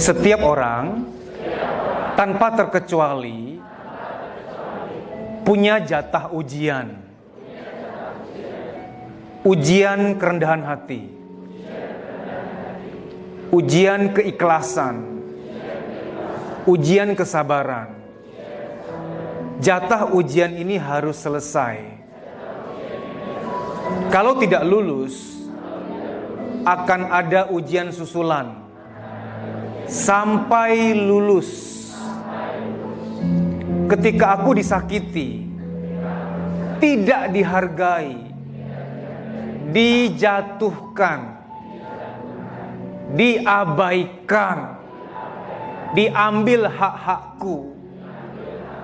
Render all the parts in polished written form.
Setiap orang tanpa terkecuali punya jatah ujian. Ujian kerendahan hati, ujian keikhlasan, ujian kesabaran. Jatah ujian ini harus selesai. Kalau tidak lulus, akan ada ujian susulan sampai lulus. Ketika aku disakiti, tidak dihargai, dijatuhkan, diabaikan, diambil hak-hakku,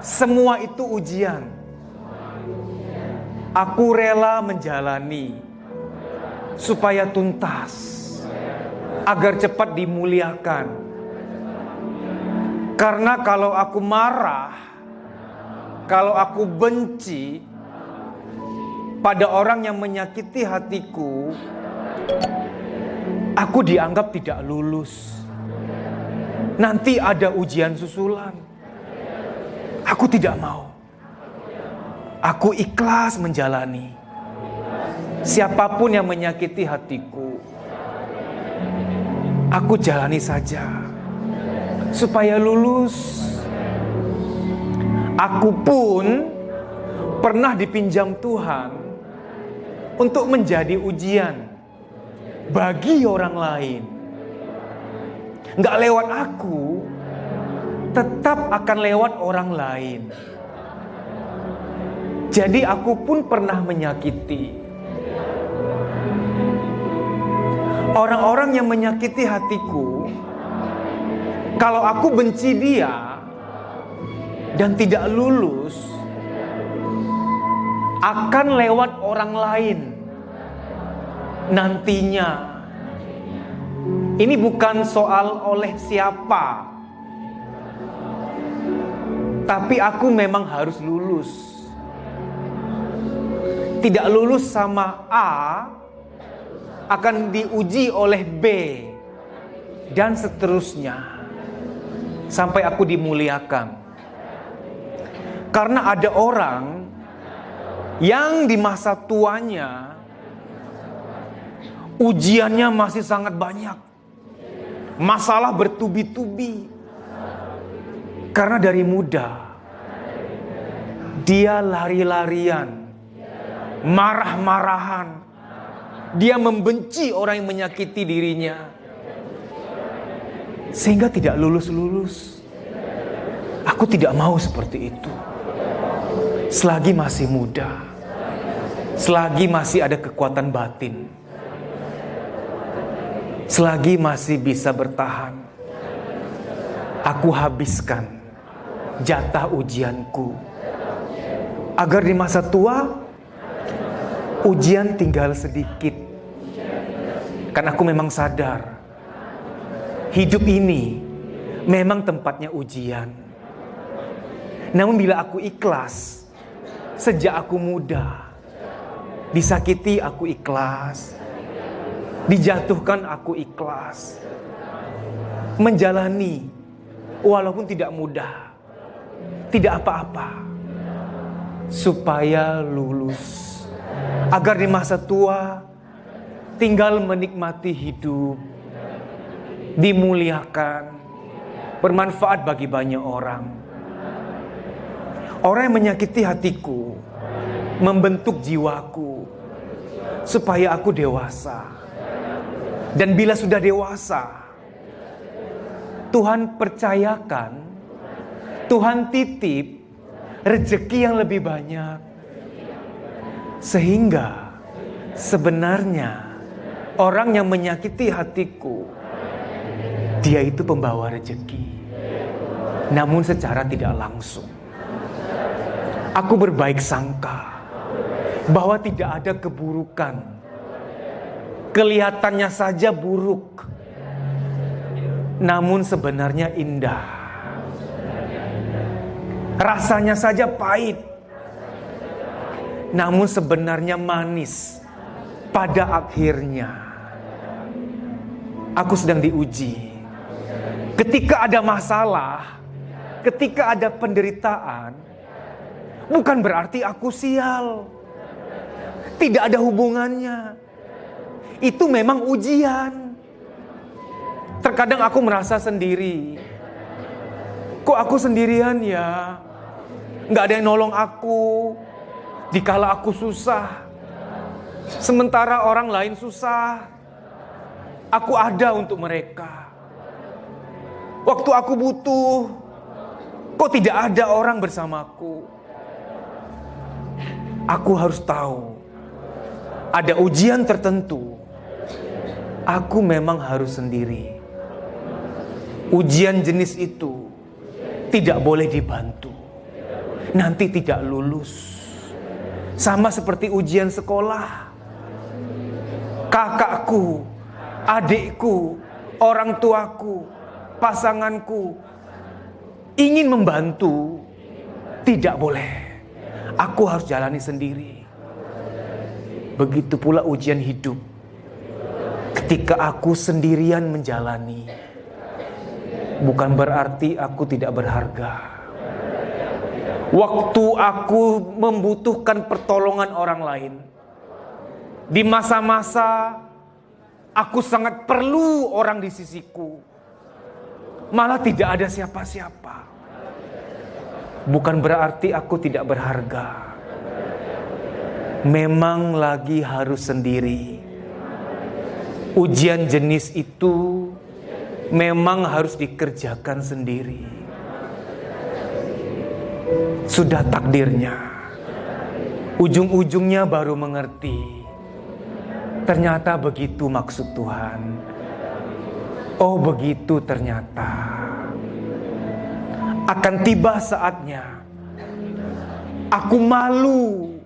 semua itu ujian. Aku rela menjalani supaya tuntas, agar cepat dimuliakan. Karena kalau aku marah, kalau aku benci pada orang yang menyakiti hatiku, aku dianggap tidak lulus. Nanti ada ujian susulan. Aku tidak mau. Aku ikhlas menjalani. Siapapun yang menyakiti hatiku, aku jalani saja supaya lulus. Aku pun pernah dipinjam Tuhan untuk menjadi ujian bagi orang lain. Nggak lewat aku, tetap akan lewat orang lain. Jadi aku pun pernah menyakiti. Orang-orang yang menyakiti hatiku, kalau aku benci dia dan tidak lulus, akan lewat orang lain nantinya. Ini bukan soal oleh siapa, tapi aku memang harus lulus. Tidak lulus sama A, akan diuji oleh B, dan seterusnya sampai aku dimuliakan. Karena ada orang yang di masa tuanya ujiannya masih sangat banyak, masalah bertubi-tubi. Karena dari muda dia lari-larian, marah-marahan, dia membenci orang yang menyakiti dirinya, sehingga tidak lulus-lulus. Aku tidak mau seperti itu. Selagi masih muda, selagi masih ada kekuatan batin, selagi masih bisa bertahan, aku habiskan jatah ujianku, agar di masa tua ujian tinggal sedikit. Karena aku memang sadar hidup ini memang tempatnya ujian. Namun bila aku ikhlas, sejak aku muda, disakiti aku ikhlas, dijatuhkan aku ikhlas, menjalani walaupun tidak mudah, tidak apa-apa, supaya lulus, agar di masa tua tinggal menikmati hidup, dimuliakan, bermanfaat bagi banyak orang. Orang yang menyakiti hatiku membentuk jiwaku supaya aku dewasa. Dan bila sudah dewasa, Tuhan percayakan, Tuhan titip rezeki yang lebih banyak. Sehingga sebenarnya orang yang menyakiti hatiku, dia itu pembawa rezeki, namun secara tidak langsung. Aku berbaik sangka bahwa tidak ada keburukan. Kelihatannya saja buruk, namun sebenarnya indah. Rasanya saja pahit, namun sebenarnya manis pada akhirnya. Aku sedang diuji Ketika ada masalah, ketika ada penderitaan, bukan berarti aku sial. Tidak ada hubungannya. Itu memang ujian. Terkadang aku merasa sendiri. Kok aku sendirian ya? Nggak ada yang nolong aku dikala aku susah. Sementara orang lain susah, aku ada untuk mereka. Waktu aku butuh, kok tidak ada orang bersamaku? Aku harus tahu, ada ujian tertentu, aku memang harus sendiri. Ujian jenis itu tidak boleh dibantu, nanti tidak lulus. Sama seperti ujian sekolah. Kakakku, adikku, orang tuaku, pasanganku ingin membantu, tidak boleh. Aku harus jalani sendiri. Begitu pula ujian hidup. Ketika aku sendirian menjalani, bukan berarti aku tidak berharga. Waktu aku membutuhkan pertolongan orang lain, di masa-masa aku sangat perlu orang di sisiku, malah tidak ada siapa-siapa. Bukan berarti aku tidak berharga. Memang lagi harus sendiri. Ujian jenis itu memang harus dikerjakan sendiri. Sudah takdirnya. Ujung-ujungnya baru mengerti. Ternyata begitu maksud Tuhan. Oh begitu ternyata. Akan tiba saatnya aku malu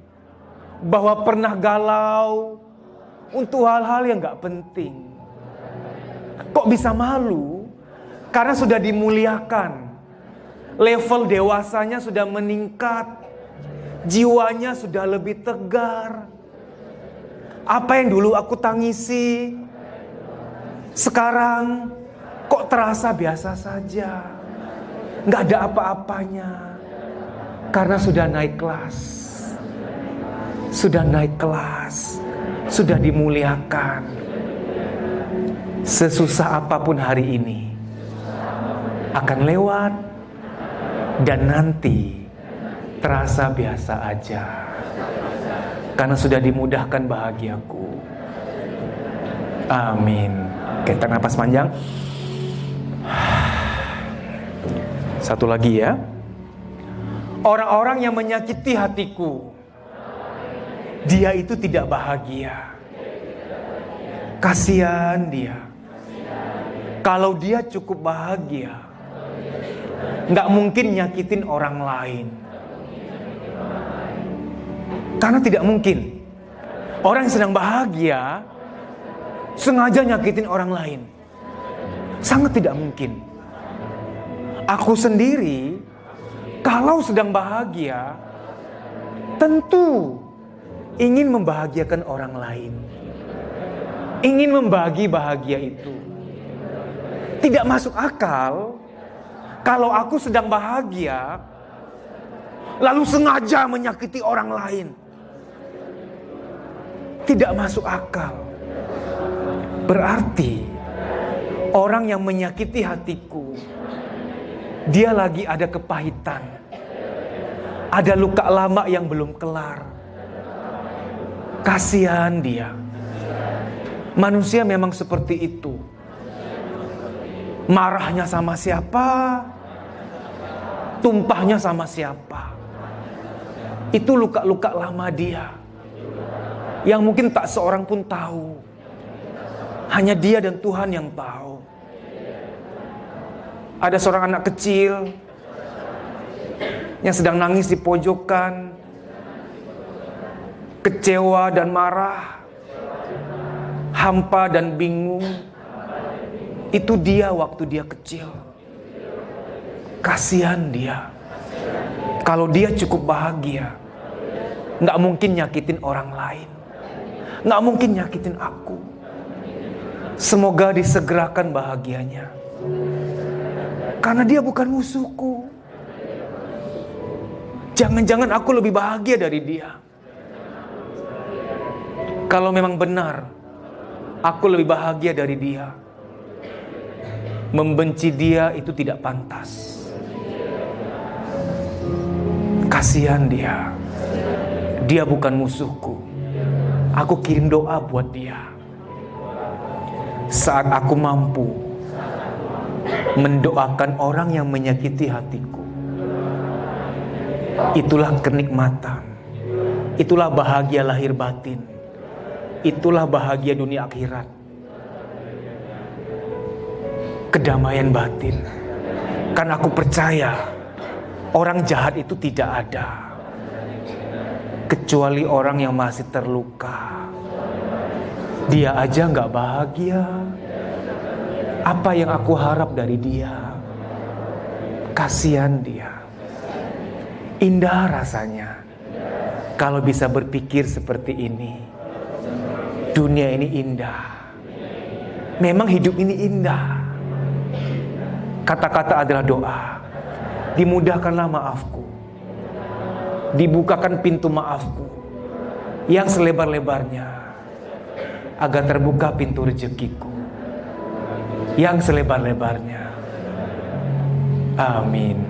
bahwa pernah galau untuk hal-hal yang gak penting. Kok bisa malu? Karena sudah dimuliakan. Level dewasanya sudah meningkat. Jiwanya sudah lebih tegar. Apa yang dulu aku tangisi, sekarang kok terasa biasa saja. Gak ada apa-apanya. Karena sudah naik kelas. Sudah naik kelas. Sudah dimuliakan. Sesusah apapun hari ini akan lewat. Dan nanti terasa biasa aja. Karena sudah dimudahkan bahagiaku. Amin. Oke, tarik nafas panjang. Satu lagi ya. Orang-orang yang menyakiti hatiku, dia itu tidak bahagia. Kasihan dia. Kalau dia cukup bahagia, nggak mungkin nyakitin orang lain. Karena tidak mungkin orang yang sedang bahagia sengaja nyakitin orang lain. Sangat tidak mungkin. Aku sendiri kalau sedang bahagia tentu ingin membahagiakan orang lain. Ingin membagi bahagia itu. Tidak masuk akal kalau aku sedang bahagia lalu sengaja menyakiti orang lain. Tidak masuk akal. Berarti orang yang menyakiti hatiku, dia lagi ada kepahitan. Ada luka lama yang belum kelar. Kasihan dia. Manusia memang seperti itu. Marahnya sama siapa, tumpahnya sama siapa. Itu luka-luka lama dia. Yang mungkin tak seorang pun tahu. Hanya dia dan Tuhan yang tahu. Ada seorang anak kecil yang sedang nangis di pojokan, kecewa dan marah, hampa dan bingung. Itu dia waktu dia kecil. Kasihan dia. Kalau dia cukup bahagia, gak mungkin nyakitin orang lain. Gak mungkin nyakitin aku. Semoga disegerakan bahagianya. Karena dia bukan musuhku. Jangan-jangan aku lebih bahagia dari dia. Kalau memang benar aku lebih bahagia dari dia, membenci dia itu tidak pantas. Kasihan dia. Dia bukan musuhku. Aku kirim doa buat dia. Saat aku mampu mendoakan orang yang menyakiti hatiku, itulah kenikmatan, itulah bahagia lahir batin, itulah bahagia dunia akhirat, kedamaian batin. Karena aku percaya orang jahat itu tidak ada, kecuali orang yang masih terluka. Dia aja gak bahagia. Apa yang aku harap dari dia? Kasihan dia. Indah rasanya kalau bisa berpikir seperti ini. Dunia ini indah. Memang hidup ini indah. Kata-kata adalah doa. Dimudahkanlah maafku. Dibukakan pintu maafku yang selebar-lebarnya, agar terbuka pintu rezekiku yang selebar-lebarnya. Amin.